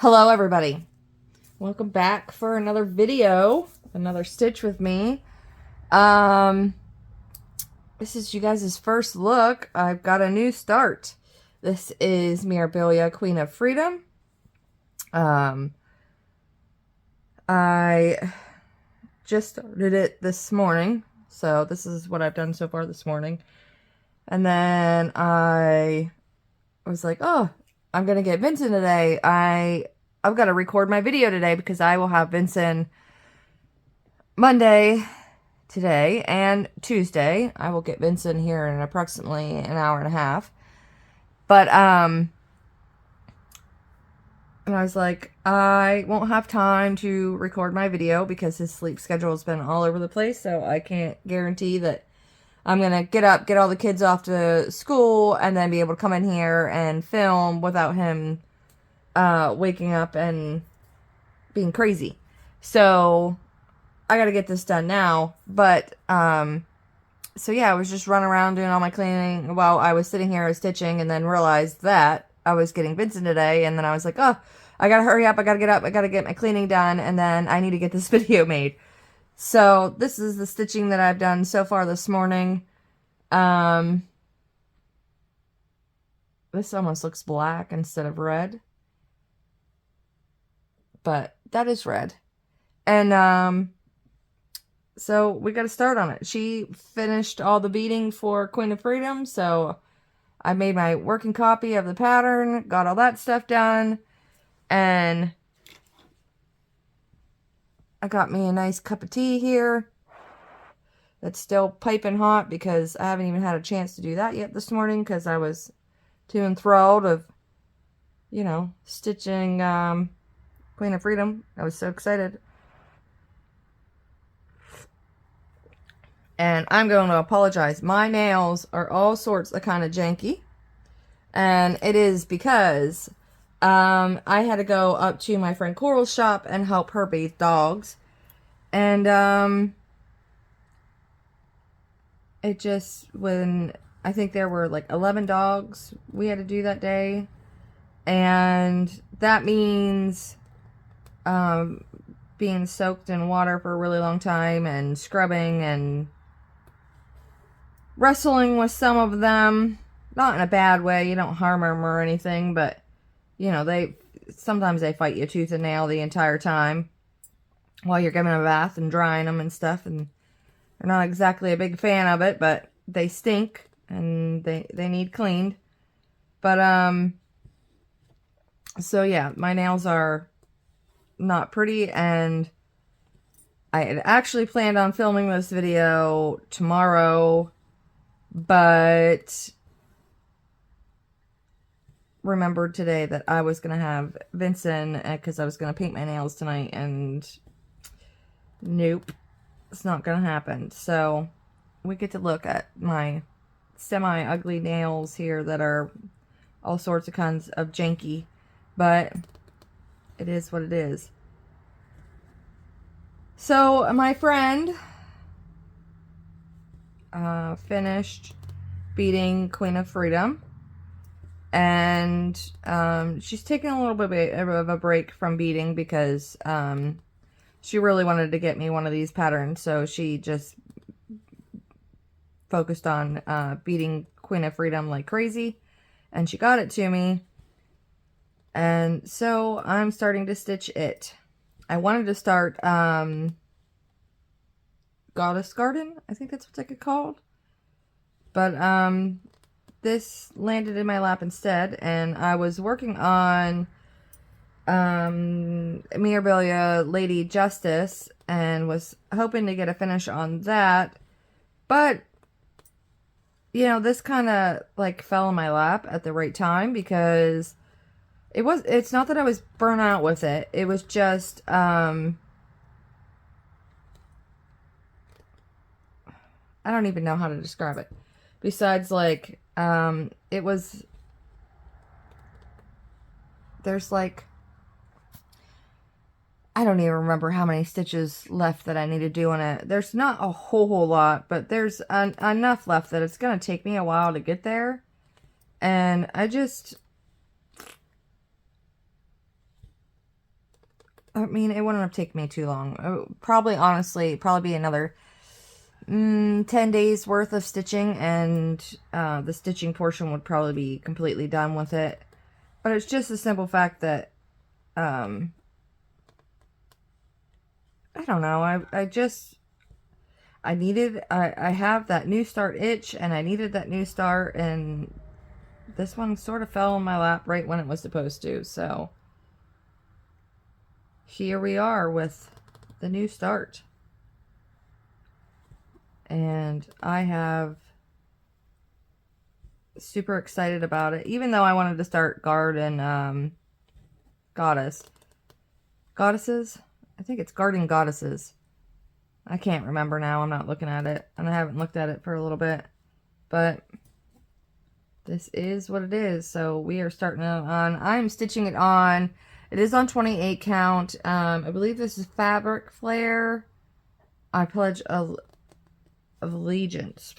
Hello everybody, welcome back for another video, another stitch with me. This is you guys' first look. I've got a new start. This is Mirabilia Queen of Freedom. I just started it this morning, so this is what I've done so far this morning. And then I was like, oh, I'm gonna get Vincent today. I've got to record my video today because I will have Vincent Monday today and Tuesday. I will get Vincent here in approximately an hour and a half. But and I was like, I won't have time to record my video because his sleep schedule has been all over the place, so I can't guarantee that I'm going to get up, get all the kids off to school, and then be able to come in here and film without him waking up and being crazy. So I got to get this done now. But so yeah, I was just running around doing all my cleaning while I was sitting here stitching, and then realized that I was getting Vincent today, and then I was like, oh, I gotta hurry up, I gotta get up, I gotta get my cleaning done, and then I need to get this video made. So this is the stitching that I've done so far this morning. This almost looks black instead of red, but that is red. And so we got to start on it. She finished all the beading for Queen of Freedom, so I made my working copy of the pattern, got all that stuff done, and I got me a nice cup of tea here that's still piping hot because I haven't even had a chance to do that yet this morning because I was too enthralled of, you know, stitching Queen of Freedom. I was so excited. And I'm going to apologize. My nails are all sorts of kind of janky. And it is because I had to go up to my friend Coral's shop and help her bathe dogs. And it just, when I think there were like 11 dogs we had to do that day. And that means being soaked in water for a really long time and scrubbing and wrestling with some of them. Not in a bad way, you don't harm them or anything, but you know, sometimes they fight you tooth and nail the entire time while you're giving them a bath and drying them and stuff, and they're not exactly a big fan of it, but they stink and they need cleaned. But so yeah, my nails are not pretty, and I had actually planned on filming this video tomorrow, but remembered today that I was going to have Vincent because I was going to paint my nails tonight, and nope, it's not going to happen. So we get to look at my semi-ugly nails here that are all sorts of kinds of janky, but it is what it is. So my friend finished beading Queen of Freedom, and she's taking a little bit of a break from beading because she really wanted to get me one of these patterns, so she just focused on beading Queen of Freedom like crazy, and she got it to me, and so I'm starting to stitch it. I wanted to start Goddess Garden, I think that's what's called, but this landed in my lap instead, and I was working on Mirabilia Lady Justice and was hoping to get a finish on that, but you know, this kind of like fell in my lap at the right time because it's not that I was burnt out with it, it was just I don't even know how to describe it besides like there's like, I don't even remember how many stitches left that I need to do on it. There's not a whole lot, but there's enough left that it's going to take me a while to get there. And I just, I mean, it wouldn't have taken me too long. Probably, honestly, probably be another 10 days worth of stitching, and the stitching portion would probably be completely done with it. But it's just the simple fact that, I don't know, I have that new start itch, and I needed that new start, and this one sort of fell in my lap right when it was supposed to, so here we are with the new start. And I have super excited about it, even though I wanted to start Garden Goddesses. I think it's Garden Goddesses. I can't remember now. I'm not looking at it, and I haven't looked at it for a little bit, but this is what it is. So we are starting it on. I'm stitching it on. It is on 28 count. I believe this is Fabric Flare. I Pledge of Allegiance.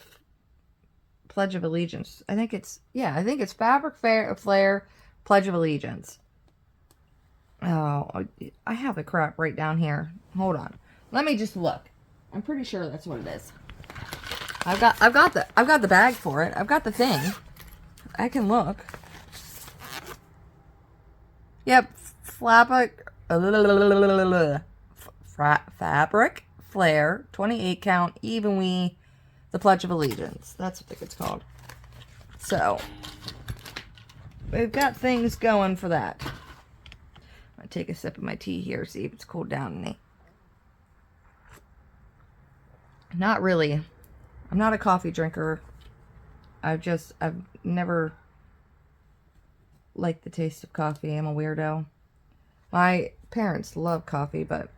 Pledge of Allegiance. I think it's Fabric Flare Pledge of Allegiance. Oh, I have the crap right down here. Hold on. Let me just look. I'm pretty sure that's what it is. I've got the bag for it. I've got the thing. I can look. Yep, Fabric Flare 28 count even we the Pledge of Allegiance. That's what it's called. So we've got things going for that. I'll take a sip of my tea here, see if it's cooled down any. Not really. I'm not a coffee drinker. I've never liked the taste of coffee. I'm a weirdo. My parents love coffee, but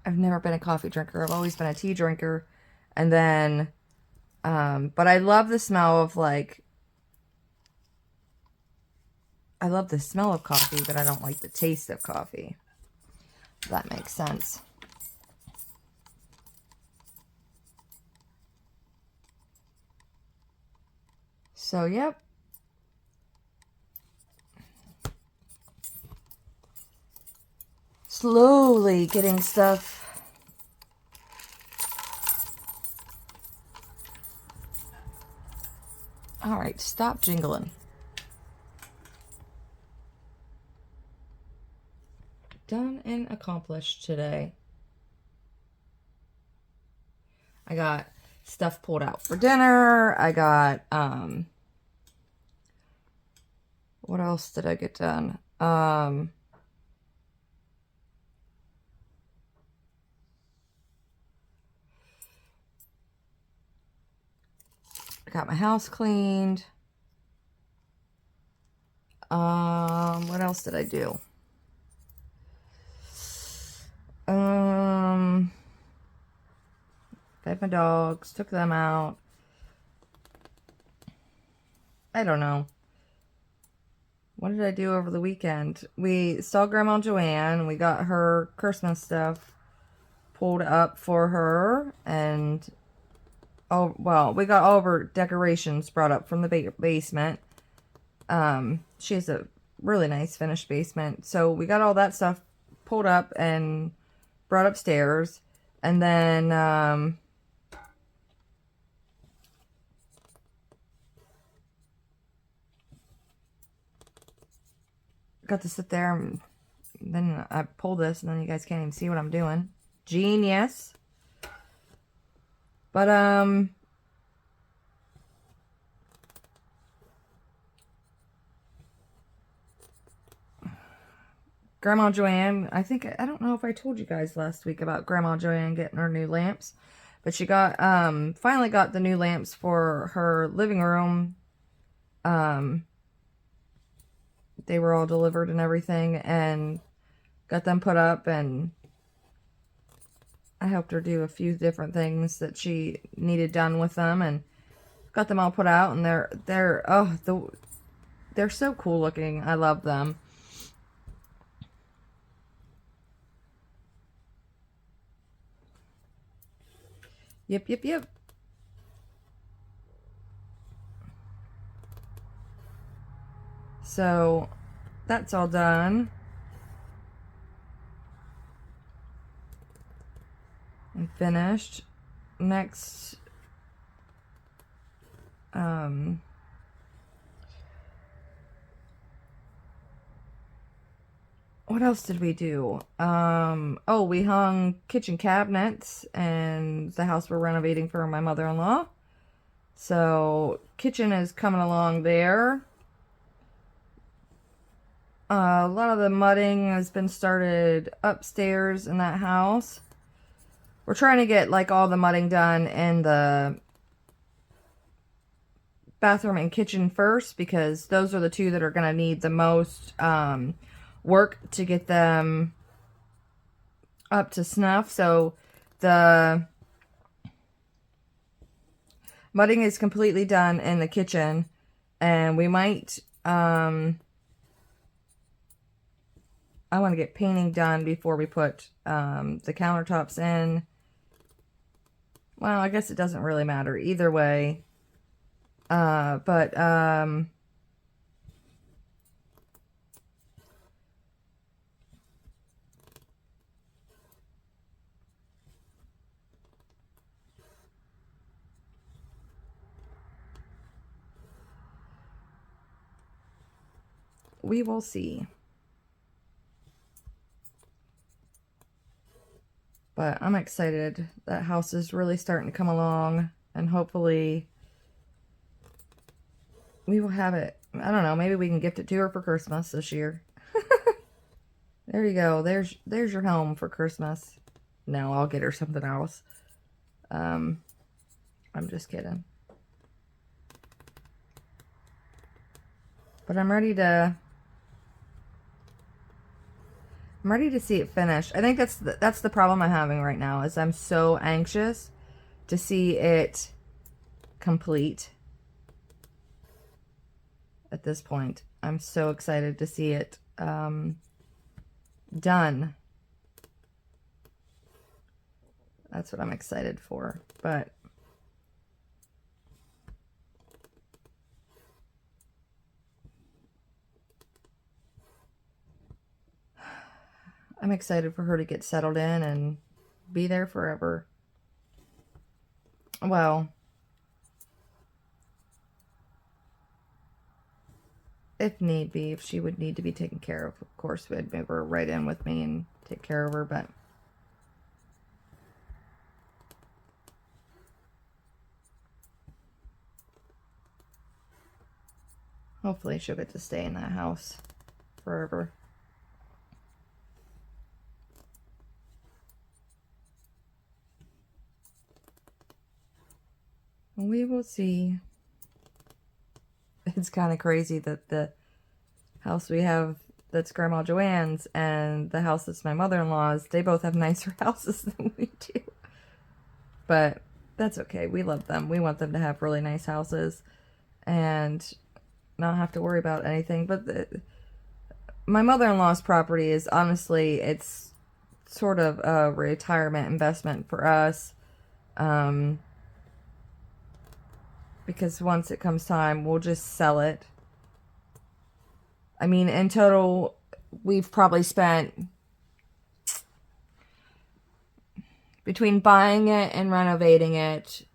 I've never been a coffee drinker. I've always been a tea drinker. And then, but I love the smell of coffee, but I don't like the taste of coffee. If that makes sense. So, yep. Slowly getting stuff. Alright, stop jingling. Done and accomplished today. I got stuff pulled out for dinner. I got, what else did I get done? I got my house cleaned. What else did I do? Fed my dogs, took them out. I don't know. What did I do over the weekend? We saw Grandma Joanne. We got her Christmas stuff pulled up for her, and we got all of her decorations brought up from the basement. She has a really nice finished basement, so we got all that stuff pulled up and brought upstairs, and then got to sit there, and then I pull this, and then you guys can't even see what I'm doing. Genius. But Grandma Joanne, I don't know if I told you guys last week about Grandma Joanne getting her new lamps, but she got, finally got the new lamps for her living room. They were all delivered and everything, and got them put up, and I helped her do a few different things that she needed done with them, and got them all put out, and they're so cool looking. I love them. Yep. So that's all done. finished. Next, what else did we do? Oh, we hung kitchen cabinets in the house we're renovating for my mother-in-law. So, kitchen is coming along there. A lot of the mudding has been started upstairs in that house. We're trying to get like all the mudding done in the bathroom and kitchen first, because those are the two that are going to need the most work to get them up to snuff. So the mudding is completely done in the kitchen, and we might I want to get painting done before we put the countertops in. Well, I guess it doesn't really matter either way. But we will see. But I'm excited. That house is really starting to come along, and hopefully we will have it. I don't know, maybe we can gift it to her for Christmas this year. There you go. There's your home for Christmas. No, I'll get her something else. I'm just kidding. But I'm ready to see it finished. I think that's the problem I'm having right now, is I'm so anxious to see it complete. At this point, I'm so excited to see it done. That's what I'm excited for. But I'm excited for her to get settled in and be there forever. Well, if need be, if she would need to be taken care of course, we'd move her right in with me and take care of her, but hopefully she'll get to stay in that house forever. We will see. It's kind of crazy that the house we have that's Grandma Joanne's and the house that's my mother-in-law's, they both have nicer houses than we do. But that's okay. We love them. We want them to have really nice houses and not have to worry about anything. But my mother-in-law's property is honestly, it's sort of a retirement investment for us. Because once it comes time, we'll just sell it. I mean, in total, we've probably spent, between buying it and renovating it,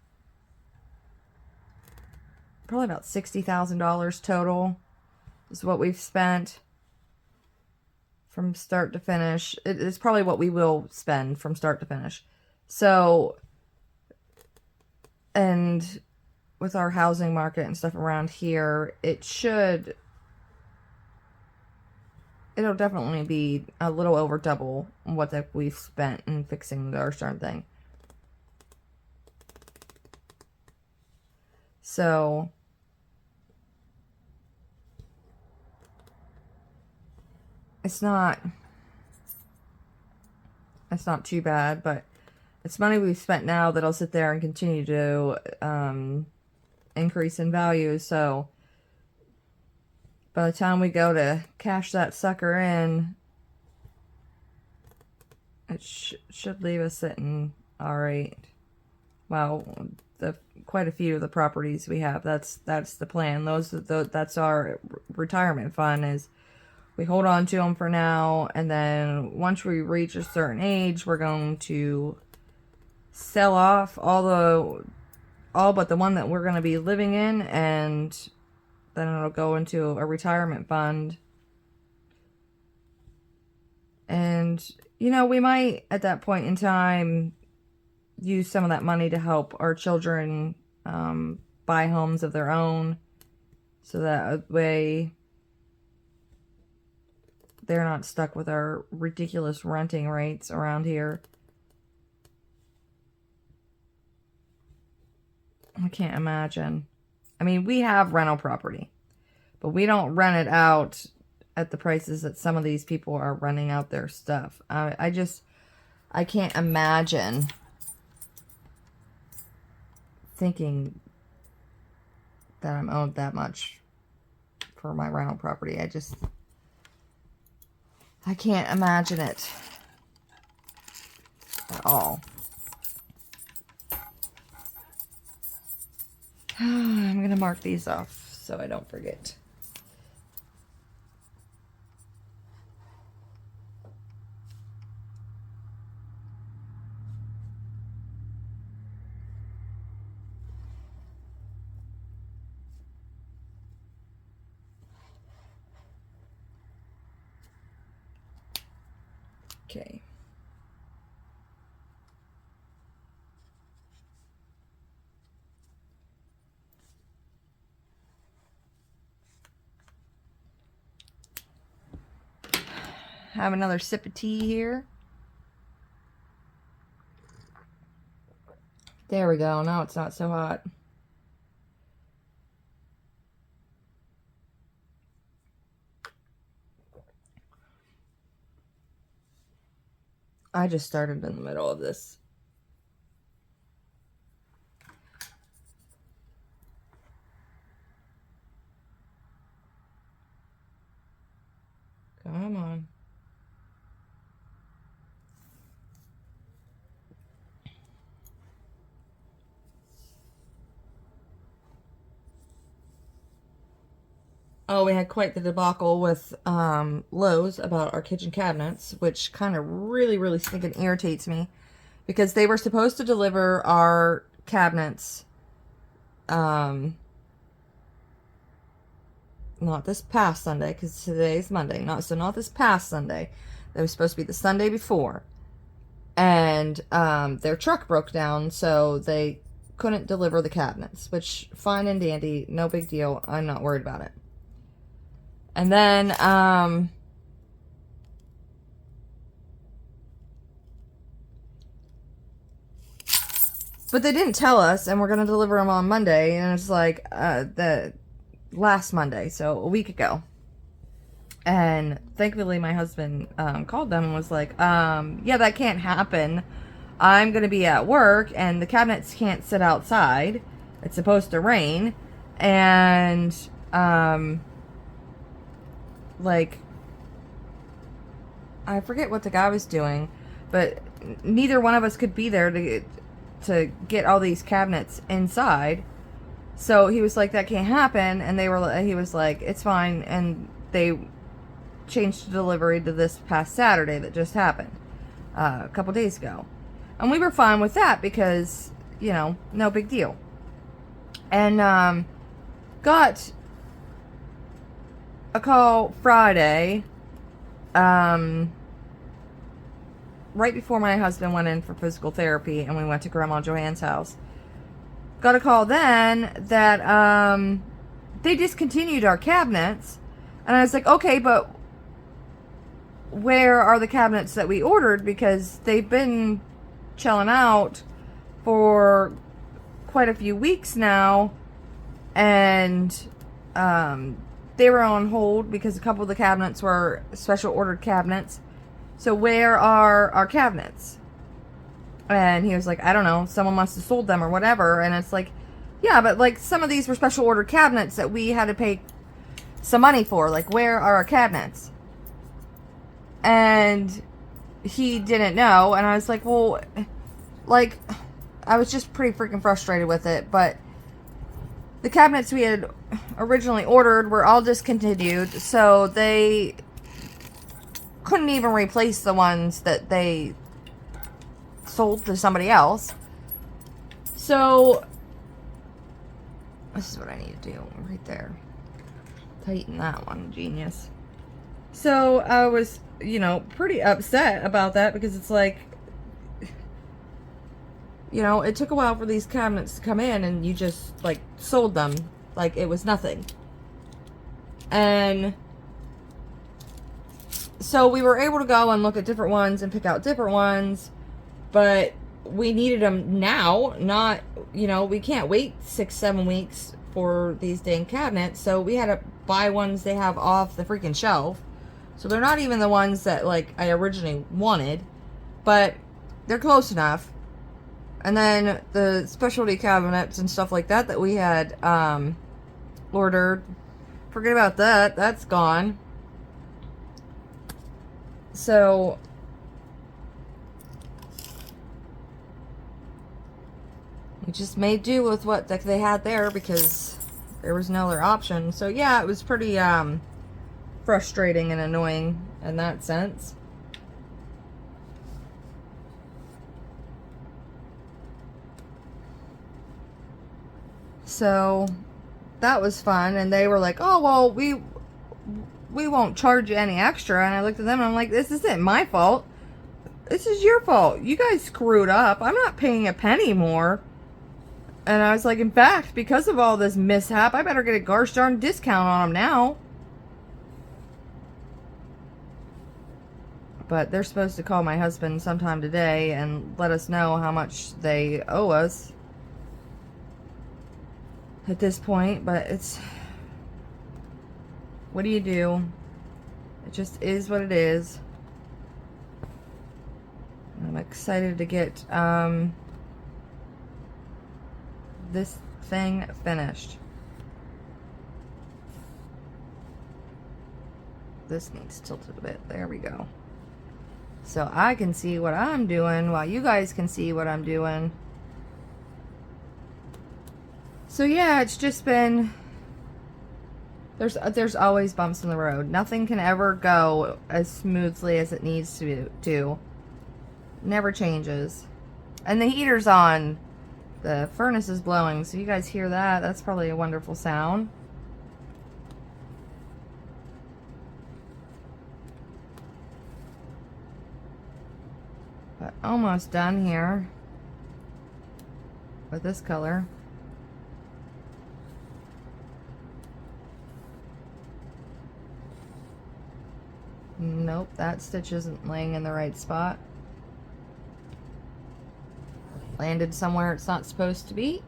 probably about $60,000 total is what we've spent from start to finish. It's probably what we will spend from start to finish. So, and with our housing market and stuff around here, it'll definitely be a little over double what that we've spent in fixing our certain thing. So it's not too bad, but it's money we've spent now that'll sit there and continue to increase in value. So by the time we go to cash that sucker in, it should leave us sitting all right. Well, quite a few of the properties we have, that's the plan. That's our retirement fund, is we hold on to them for now, and then once we reach a certain age, we're going to sell off all but the one that we're going to be living in, and then it'll go into a retirement fund. And, you know, we might, at that point in time, use some of that money to help our children buy homes of their own. So that way they're not stuck with our ridiculous renting rates around here. I can't imagine. I mean, we have rental property, but we don't rent it out at the prices that some of these people are renting out their stuff. I can't imagine thinking that I'm owed that much for my rental property. I can't imagine it at all. I'm going to mark these off so I don't forget. Okay. Have another sip of tea here. There we go. Now it's not so hot. I just started in the middle of this. Come on. Oh, we had quite the debacle with Lowe's about our kitchen cabinets, which kind of really stinking irritates me, because they were supposed to deliver our cabinets not this past Sunday, because today's Monday. Not this past Sunday. It was supposed to be the Sunday before. And their truck broke down, so they couldn't deliver the cabinets, which, fine and dandy, no big deal. I'm not worried about it. And then, but they didn't tell us, and we're going to deliver them on Monday, and it's like, the last Monday, so a week ago. And thankfully my husband, called them and was like, yeah, that can't happen. I'm going to be at work, and the cabinets can't sit outside. It's supposed to rain. And, like, I forget what the guy was doing, but neither one of us could be there to get all these cabinets inside. So he was like, that can't happen. And he was like, it's fine. And they changed the delivery to this past Saturday that just happened, a couple days ago. And we were fine with that because, you know, no big deal. And, got a call Friday, right before my husband went in for physical therapy, and we went to Grandma Joanne's house. Got a call then that they discontinued our cabinets. And I was like, okay, but where are the cabinets that we ordered? Because they've been chilling out for quite a few weeks now. And they were on hold because a couple of the cabinets were special ordered cabinets. So where are our cabinets? And he was like, I don't know, someone must have sold them or whatever. And it's like, yeah, but like some of these were special ordered cabinets that we had to pay some money for. Like, where are our cabinets? And he didn't know. And I was like, well, like, I was just pretty freaking frustrated with it. But the cabinets we had originally ordered were all discontinued. So they couldn't even replace the ones that they sold to somebody else. So, this is what I need to do right there. Tighten that one, genius. So, I was, you know, pretty upset about that because it's like, you know, it took a while for these cabinets to come in and you just, like, sold them like it was nothing. And so we were able to go and look at different ones and pick out different ones, but we needed them now, not, you know, we can't wait 6-7 weeks for these dang cabinets, so we had to buy ones they have off the freaking shelf. So they're not even the ones that, like, I originally wanted, but they're close enough. And then the specialty cabinets and stuff like that that we had ordered, forget about that, that's gone. So we just made do with what they had there because there was no other option. So yeah, it was pretty frustrating and annoying in that sense. So that was fun, and they were like, oh, well, we won't charge you any extra. And I looked at them and I'm like, this isn't my fault. This is your fault. You guys screwed up. I'm not paying a penny more. And I was like, in fact, because of all this mishap, I better get a gosh darn discount on them now. But they're supposed to call my husband sometime today and let us know how much they owe us at this point. But it's, what do you do? It just is what it is. I'm excited to get this thing finished. This needs tilted a bit. There we go. So I can see what I'm doing while you guys can see what I'm doing. So yeah, it's just been, there's always bumps in the road. Nothing can ever go as smoothly as it needs to do. Never changes. And the heater's on. The furnace is blowing, so you guys hear that? That's probably a wonderful sound. But almost done here with this color. Nope, that stitch isn't laying in the right spot. Landed somewhere it's not supposed to be.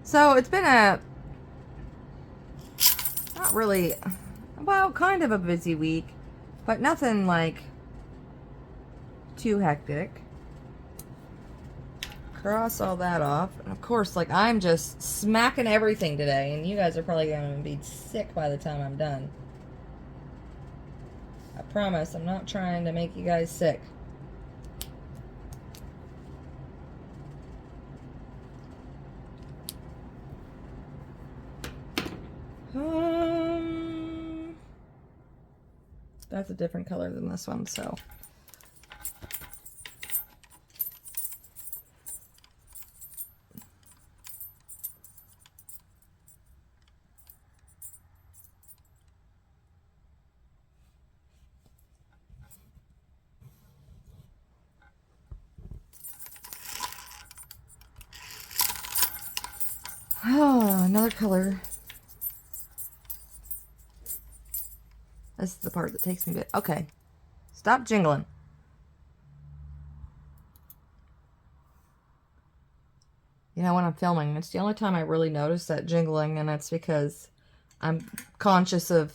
So it's been a, not really, well, kind of a busy week, but nothing like too hectic. Cross all that off. And of course, like, I'm just smacking everything today, and you guys are probably going to be sick by the time I'm done. I promise, I'm not trying to make you guys sick. That's a different color than this one, so. Oh, another color. This is the part that takes me a bit. Okay. Stop jingling. You know, when I'm filming, it's the only time I really notice that jingling, and that's because I'm conscious of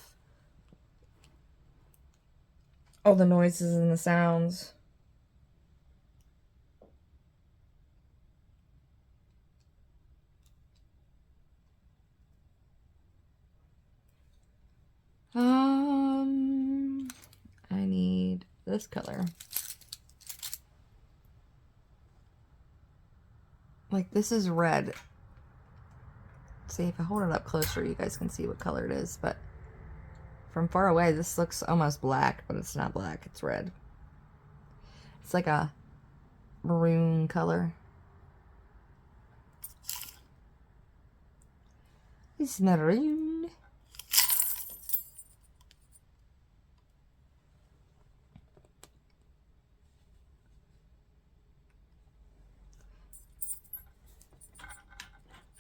all the noises and the sounds. I need this color. Like, this is red. See, if I hold it up closer, you guys can see what color it is, but from far away, this looks almost black, but it's not black, it's red. It's like a maroon color. It's maroon.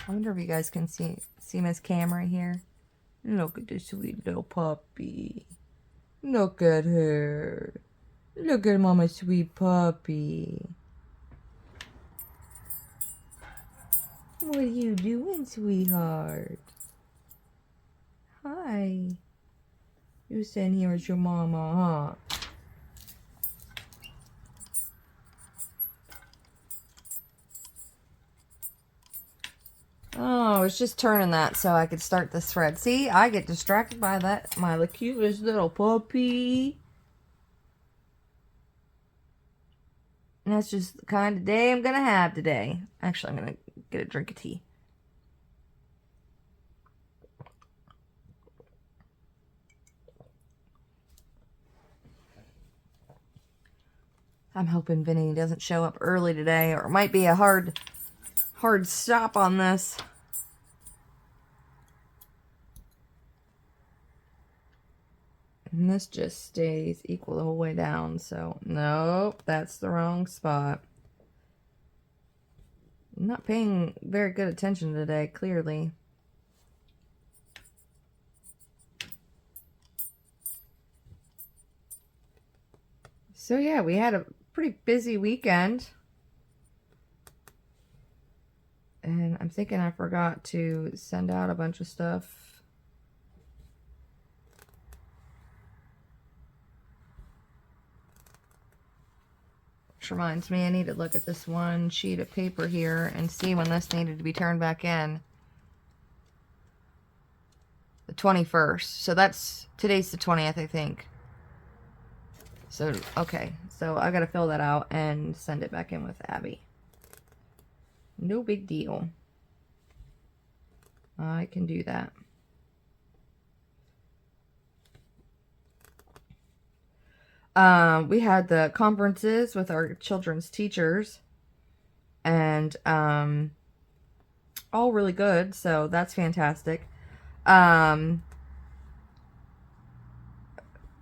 I wonder if you guys can see Miss Camera here. Look at this sweet little puppy. Look at her. Look at Mama's sweet puppy. What are you doing, sweetheart? Hi. You're sitting here with your mama, huh? Oh, I was just turning that so I could start this thread. See, I get distracted by that. My cutest little puppy. And that's just the kind of day I'm going to have today. Actually, I'm going to get a drink of tea. I'm hoping Vinny doesn't show up early today, or it might be a hard stop on this. And this just stays equal the whole way down, so nope, that's the wrong spot. I'm not paying very good attention today, clearly. So yeah, we had a pretty busy weekend. And I'm thinking I forgot to send out a bunch of stuff. Which reminds me, I need to look at this one sheet of paper here and see when this needed to be turned back in. The 21st. So that's, today's the 20th, I think. So, okay. So I gotta fill that out and send it back in with Abby. No big deal. I can do that. We had the conferences with our children's teachers, and all really good, so that's fantastic.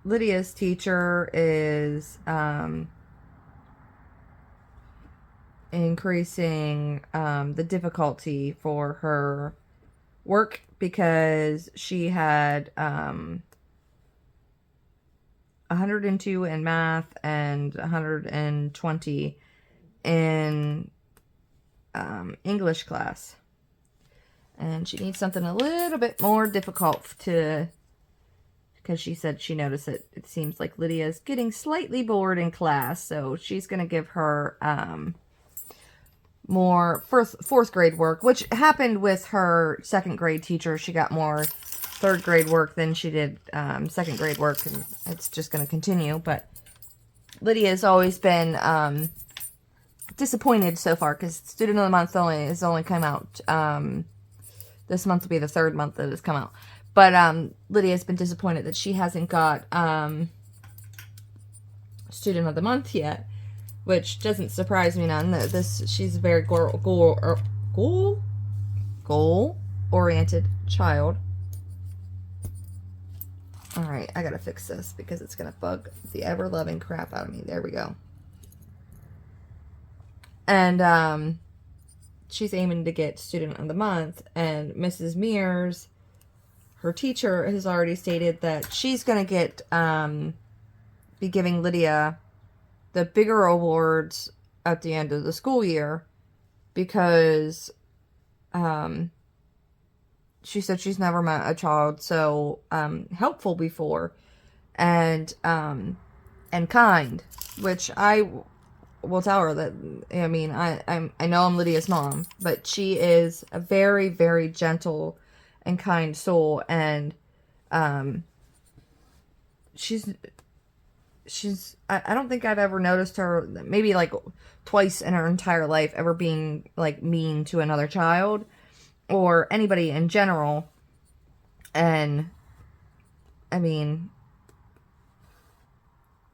Lydia's teacher is increasing the difficulty for her work because she had 102 in math and 120 in English class. And she needs something a little bit more difficult because she said she noticed that it seems like Lydia's getting slightly bored in class. So she's going to give her more fourth grade work, which happened with her second grade teacher. She got more third grade work than she did second grade work, and it's just going to continue. But Lydia's always been disappointed so far because Student of the Month has only come out. This month will be the third month that it's come out. But Lydia's been disappointed that she hasn't got Student of the Month yet, which doesn't surprise me none. She's a very goal-oriented child. Alright, I gotta fix this because it's gonna bug the ever-loving crap out of me. There we go. And she's aiming to get Student of the Month, and Mrs. Mears, her teacher, has already stated that she's gonna be giving Lydia the bigger awards at the end of the school year because she said she's never met a child so helpful before and kind, which I will tell her that, I mean, I know I'm Lydia's mom, but she is a very, very gentle and kind soul, and she's I don't think I've ever noticed her, maybe like twice in her entire life, ever being like mean to another child or anybody in general. And I mean,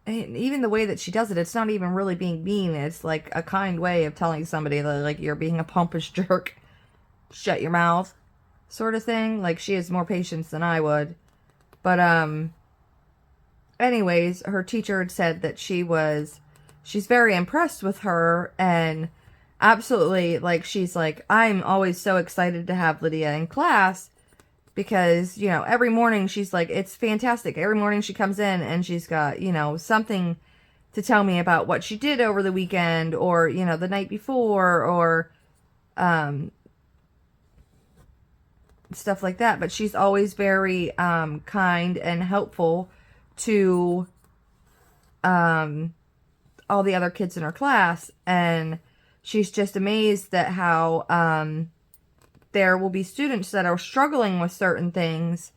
and even the way that she does it, it's not even really being mean. It's like a kind way of telling somebody that, like, you're being a pompous jerk. Shut your mouth, sort of thing. Like, she has more patience than I would. But, anyways, her teacher had said that she's very impressed with her, and absolutely, like, she's like, I'm always so excited to have Lydia in class, because, you know, every morning she's like, it's fantastic. Every morning she comes in and she's got, you know, something to tell me about what she did over the weekend, or, you know, the night before, or stuff like that. But she's always very kind and helpful to all the other kids in her class, and she's just amazed at how there will be students that are struggling with certain things,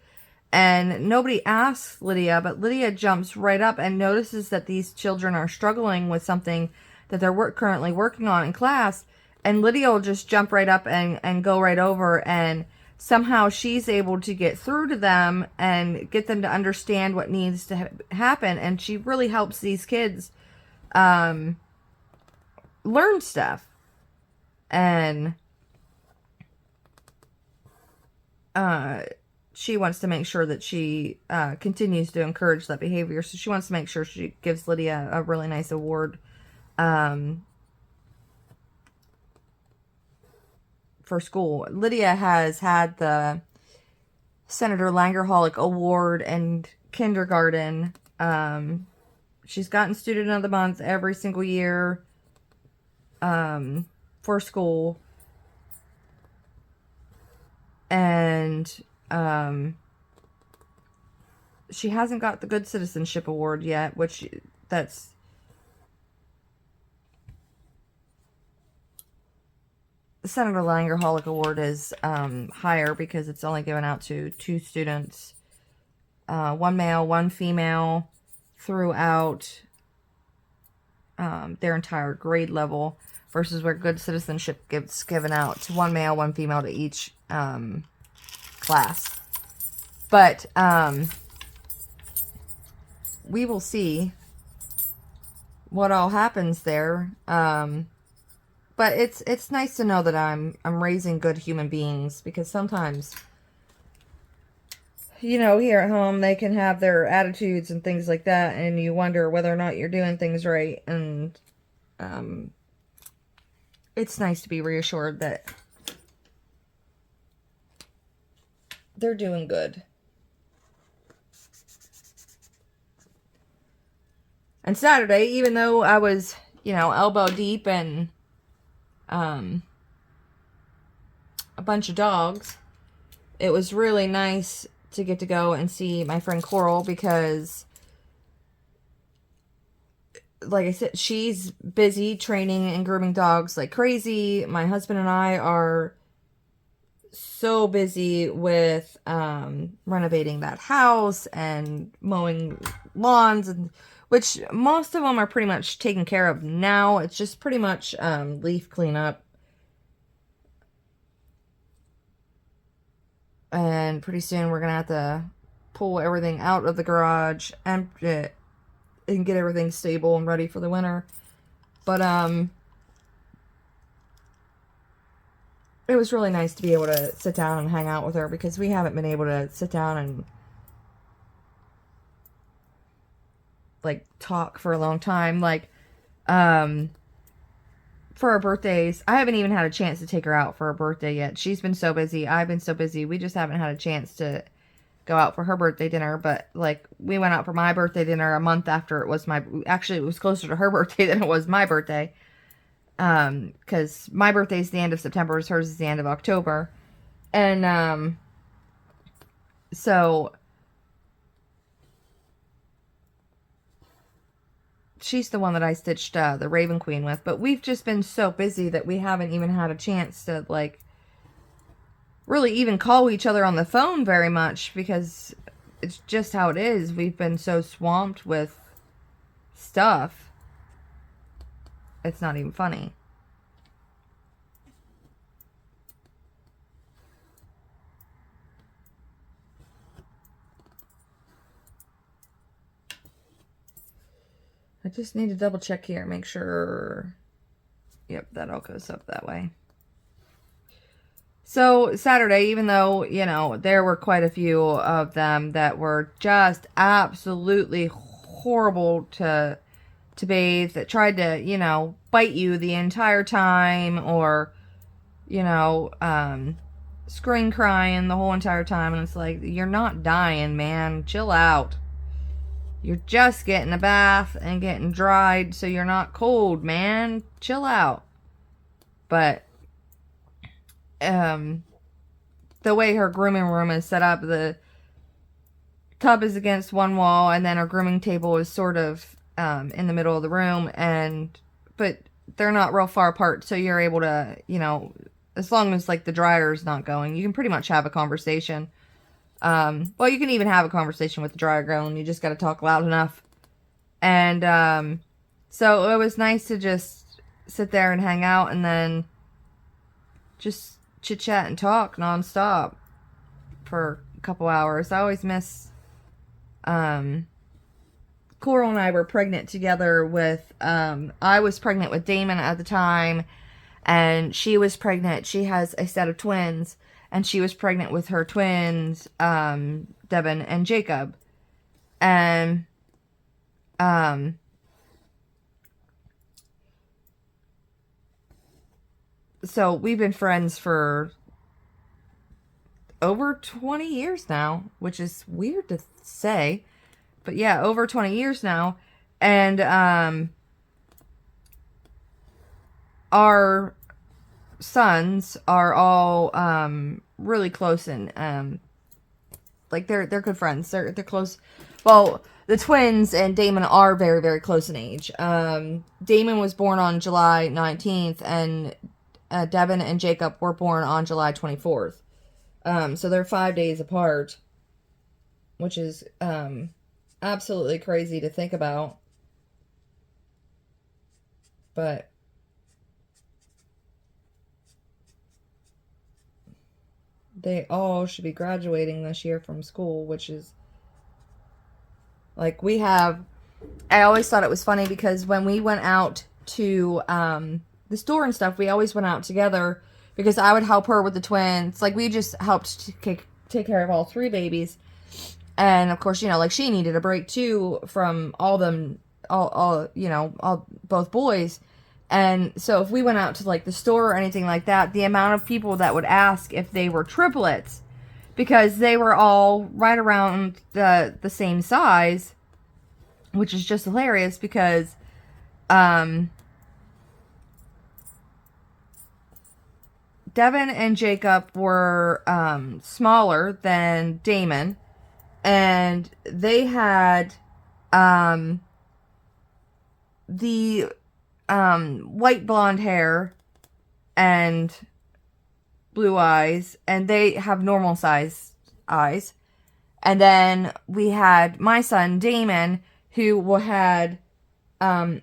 and nobody asks Lydia, but Lydia jumps right up and notices that these children are struggling with something that they're currently working on in class, and Lydia will just jump right up and go right over, and somehow she's able to get through to them and get them to understand what needs to happen, and she really helps these kids learn stuff. And she wants to make sure that she continues to encourage that behavior. So she wants to make sure she gives Lydia a really nice award for school. Lydia has had the Senator Langerholic Award in kindergarten. She's gotten Student of the Month every single year for school. And she hasn't got the Good Citizenship Award yet, which that's the Senator Langerholic Award is higher because it's only given out to 2 students, 1 male, 1 female, throughout their entire grade level, versus where Good Citizenship gets given out to 1 male, 1 female to each class. But we will see what all happens there. But it's nice to know that I'm raising good human beings, because sometimes, you know, here at home they can have their attitudes and things like that, and you wonder whether or not you're doing things right. And it's nice to be reassured that they're doing good. And Saturday, even though I was, you know, elbow deep in a bunch of dogs, it was really nice to get to go and see my friend Coral, because, like I said, she's busy training and grooming dogs like crazy. My husband and I are so busy with renovating that house and mowing lawns, and which most of them are pretty much taken care of now. It's just pretty much leaf cleanup. And pretty soon we're going to have to pull everything out of the garage, empty it, and get everything stable and ready for the winter. But it was really nice to be able to sit down and hang out with her, because we haven't been able to sit down and like talk for a long time. Like for her birthdays, I haven't even had a chance to take her out for her birthday yet. She's been so busy, I've been so busy, we just haven't had a chance to go out for her birthday dinner. But like, we went out for my birthday dinner a month after it was actually it was closer to her birthday than it was my birthday, because my birthday is the end of September, hers is the end of October. And so she's the one that I stitched the Raven Queen with. But we've just been so busy that we haven't even had a chance to, like, really even call each other on the phone very much, because it's just how it is. We've been so swamped with stuff. It's not even funny. I just need to double check here, make sure. Yep, that all goes up that way. So Saturday, even though, you know, there were quite a few of them that were just absolutely horrible to bathe, that tried to, you know, bite you the entire time, or, you know, scream crying the whole entire time. And it's like, you're not dying, man. Chill out. You're just getting a bath and getting dried, so you're not cold, man. Chill out. But the way her grooming room is set up, the tub is against one wall, and then her grooming table is sort of in the middle of the room, but they're not real far apart, so you're able to, you know, as long as like the dryer is not going, you can pretty much have a conversation. Well, you can even have a conversation with the dryer going. You just got to talk loud enough. And so it was nice to just sit there and hang out, and then just chit chat and talk nonstop for a couple hours. I always miss. Coral and I were pregnant together with. I was pregnant with Damon at the time, and she was pregnant. She has a set of twins, and she was pregnant with her twins, Devin and Jacob, and so we've been friends for over 20 years now, which is weird to say, but yeah, over 20 years now. And our sons are all really close, and like they're good friends. They're close. Well, the twins and Damon are very, very close in age. Damon was born on July 19th, and Devin and Jacob were born on July 24th. So they're 5 days apart, which is absolutely crazy to think about. But they all should be graduating this year from school, which is like, I always thought it was funny because when we went out to the store and stuff, we always went out together because I would help her with the twins. Like, we just helped to take care of all three babies. And of course, you know, like, she needed a break too from all both boys. And so if we went out to like the store or anything like that, the amount of people that would ask if they were triplets, because they were all right around the same size, which is just hilarious because Devin and Jacob were smaller than Damon, and they had the white blonde hair and blue eyes, and they have normal size eyes. And then we had my son Damon, who had Devin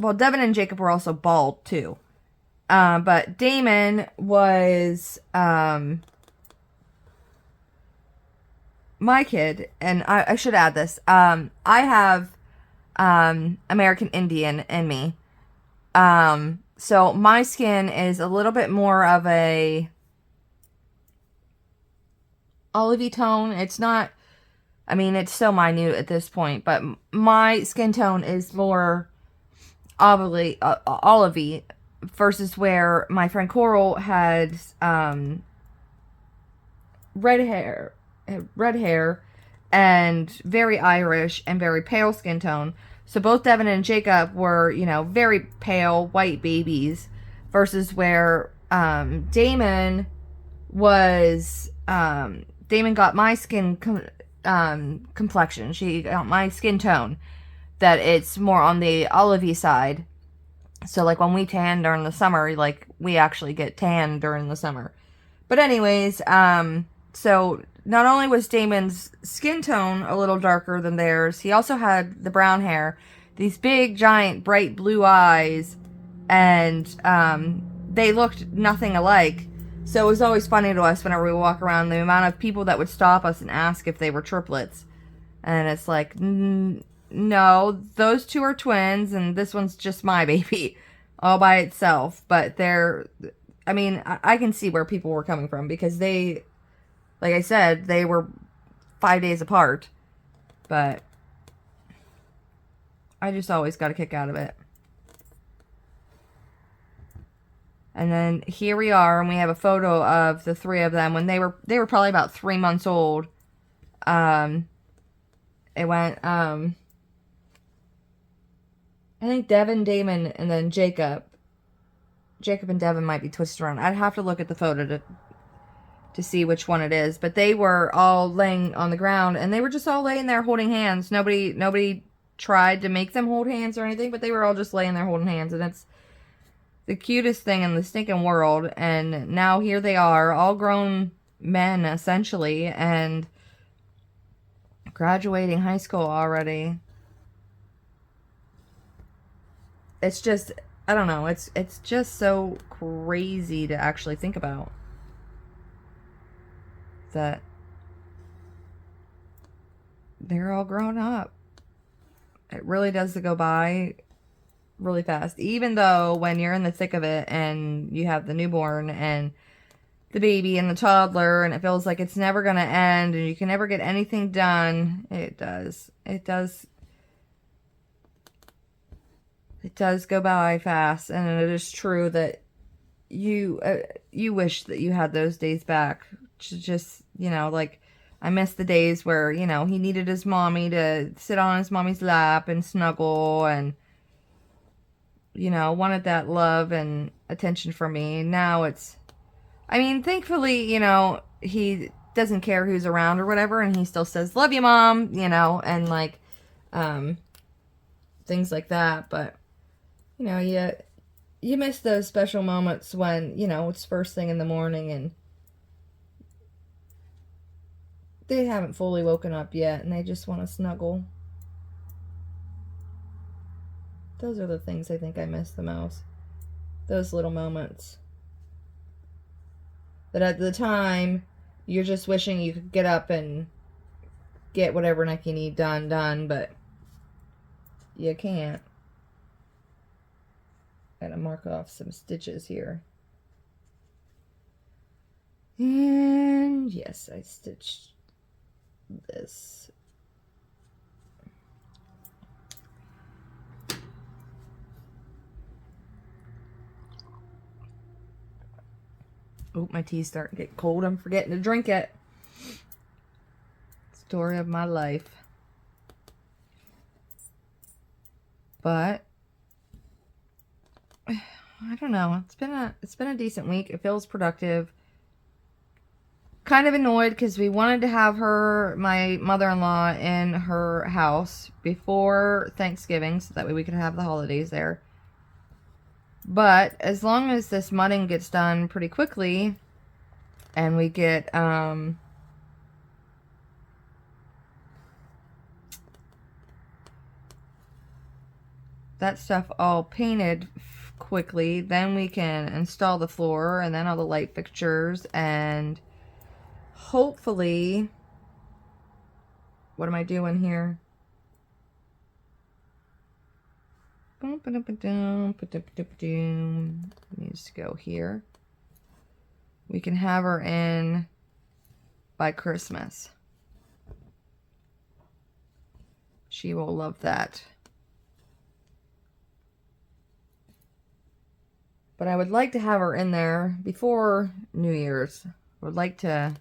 and Jacob were also bald too. But Damon was my kid, and I should add this. I have American Indian in me. So my skin is a little bit more of a olivey tone. It's not, I mean, it's so minute at this point, but my skin tone is more olivey versus where my friend Coral had red hair and very Irish and very pale skin tone. So both Devin and Jacob were, you know, very pale white babies, versus where Damon got my skin complexion. She got my skin tone, that it's more on the olivey side. So like when we tan during the summer, like we actually get tan during the summer. But anyways, so not only was Damon's skin tone a little darker than theirs, he also had the brown hair, these big, giant, bright blue eyes, and they looked nothing alike. So it was always funny to us whenever we walk around, the amount of people that would stop us and ask if they were triplets. And it's like, No, those two are twins, and this one's just my baby all by itself. But I mean, I can see where people were coming from because they, like I said, they were 5 days apart. But I just always got a kick out of it. And then here we are, and we have a photo of the three of them when they were probably about 3 months old. It went, I think Devin, Damon, and then Jacob. Jacob and Devin might be twisted around. I'd have to look at the photo to see which one it is. But they were all laying on the ground, and they were just all laying there holding hands. Nobody tried to make them hold hands or anything, but they were all just laying there holding hands, and it's the cutest thing in the stinking world. And now here they are, all grown men, essentially, and graduating high school already. It's just, I don't know, it's just so crazy to actually think about that they're all grown up. It really does go by really fast, even though when you're in the thick of it and you have the newborn and the baby and the toddler, and it feels like it's never going to end and you can never get anything done. It does go by fast. And it is true that you wish that you had those days back. Just, like, I miss the days where, he needed his mommy to sit on his mommy's lap and snuggle and, wanted that love and attention from me. Now it's, I mean, thankfully, he doesn't care who's around or whatever, and he still says, "Love you, Mom," and like, things like that. But, you miss those special moments when, it's first thing in the morning and they haven't fully woken up yet and they just want to snuggle. Those are the things I think I miss the most. Those little moments. That at the time, you're just wishing you could get up and get whatever neck you need done, but you can't. Gotta mark off some stitches here. And yes, I stitched this. Oh, my tea's starting to get cold. I'm forgetting to drink it. Story of my life. But I don't know. It's been a decent week. It feels productive. Kind of annoyed because we wanted to have my mother-in-law, in her house before Thanksgiving, so that way we could have the holidays there. But as long as this mudding gets done pretty quickly, and we get that stuff all painted quickly, then we can install the floor and then all the light fixtures, and hopefully, what am I doing here? Needs to go here. We can have her in by Christmas. She will love that. But I would like to have her in there before New Year's. I would like to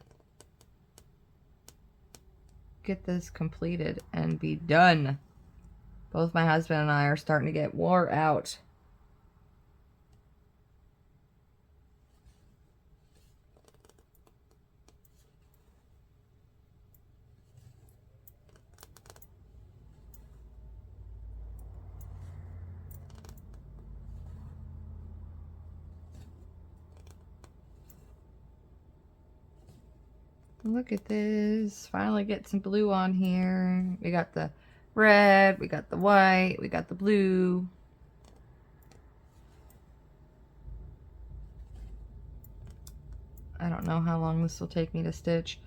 get this completed and be done. Both my husband and I are starting to get wore out. Look at this. Finally get some blue on here. We got the red, we got the white, we got the blue. I don't know how long this will take me to stitch.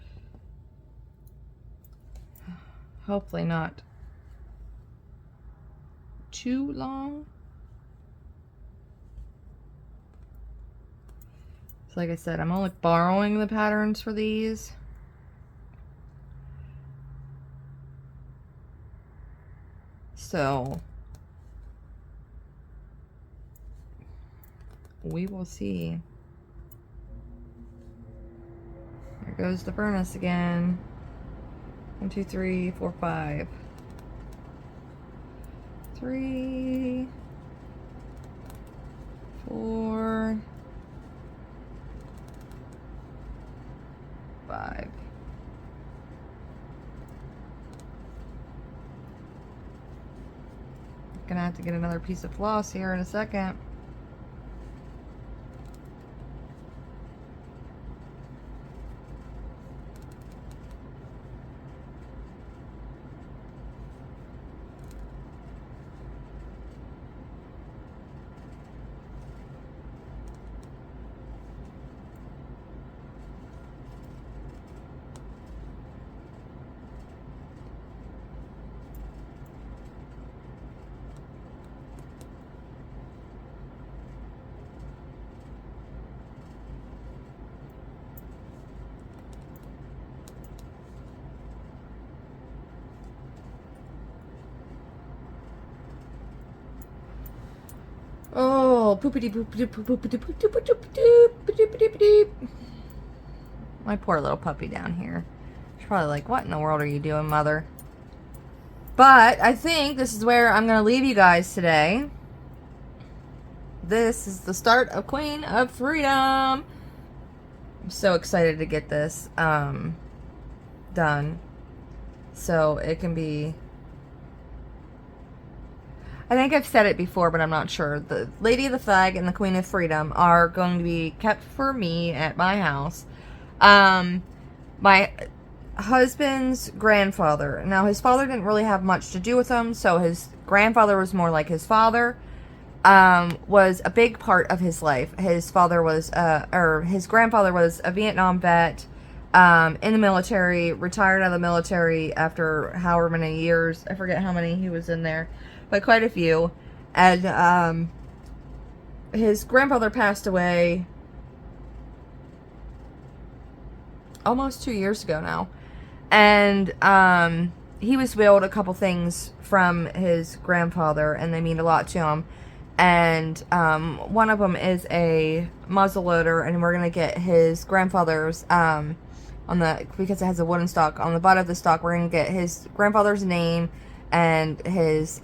Hopefully not too long. So like I said, I'm only borrowing the patterns for these. So we will see. There goes the furnace again. 1, 2, 3, 4, 5. 3, 4, 5. Gonna have to get another piece of floss here in a second. Oh, poopity poopity poopity poopity poopity. My poor little puppy down here. She's probably like, what in the world are you doing, mother? But I think this is where I'm going to leave you guys today. This is the start of Queen of Freedom. I'm so excited to get this done. So it can be... I think I've said it before, but I'm not sure. The Lady of the Flag and the Queen of Freedom are going to be kept for me at my house. My husband's grandfather. Now, his father didn't really have much to do with him, so his grandfather was more like his father. Was a big part of his life. His father was, his grandfather was a Vietnam vet, in the military, retired out of the military after however many years. I forget how many he was in there, but quite a few. And, his grandfather passed away almost 2 years ago now. And, he was willed a couple things from his grandfather, and they mean a lot to him. And one of them is a muzzle loader, and we're gonna get his grandfather's on the, because it has a wooden stock on the butt of the stock. We're gonna get his grandfather's name and his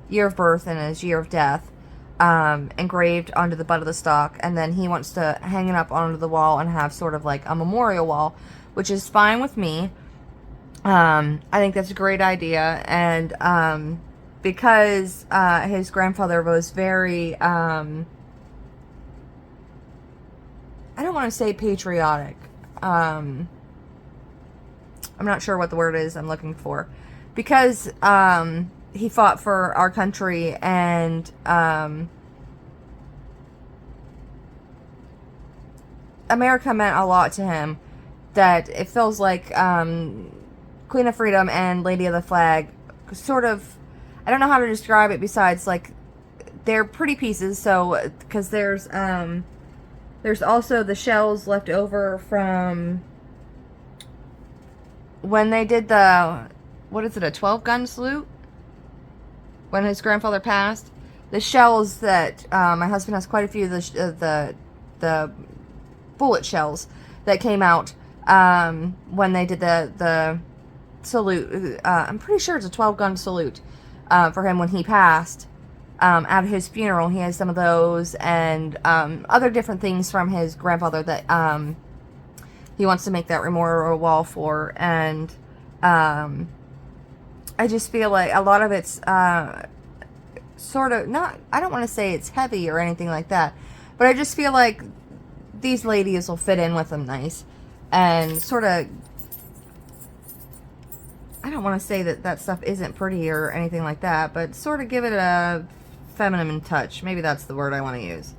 year of birth and his year of death engraved onto the butt of the stock, and then he wants to hang it up onto the wall and have sort of like a memorial wall, which is fine with me. I think that's a great idea, and because his grandfather was very, I don't want to say patriotic. I'm not sure what the word is I'm looking for. Because he fought for our country, and America meant a lot to him, that it feels like Queen of Freedom and Lady of the Flag sort of, I don't know how to describe it besides, like, they're pretty pieces. So, because there's also the shells left over from when they did the, what is it, a 12-gun salute? When his grandfather passed. The shells that, my husband has quite a few of the bullet shells that came out when they did the salute. I'm pretty sure it's a 12-gun salute. For him when he passed, at his funeral. He has some of those, and other different things from his grandfather that he wants to make that memorial wall for. And I just feel like a lot of it's sort of not, I don't want to say it's heavy or anything like that, but I just feel like these ladies will fit in with them nice, and sort of, I don't want to say that that stuff isn't pretty or anything like that, but sort of give it a feminine touch. Maybe that's the word I want to use.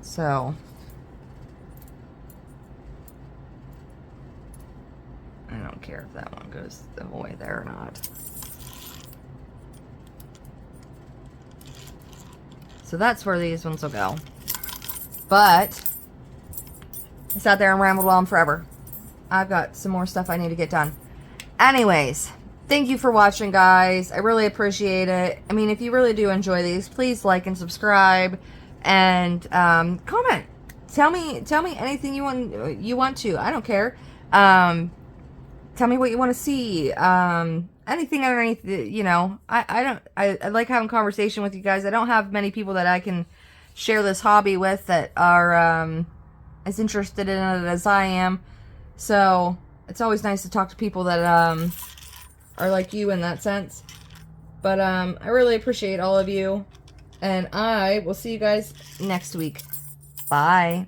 So, I don't don't care if that one goes the whole way there or not. So that's where these ones will go. But I sat there and rambled on forever. I've got some more stuff I need to get done. Anyways, thank you for watching, guys. I really appreciate it. I mean, if you really do enjoy these, please like and subscribe and comment. Tell me anything you want to. I don't care. Tell me what you want to see. Anything underneath, you know. I like having conversation with you guys. I don't have many people that I can share this hobby with that are as interested in it as I am. So it's always nice to talk to people that are like you in that sense. But I really appreciate all of you. And I will see you guys next week. Bye.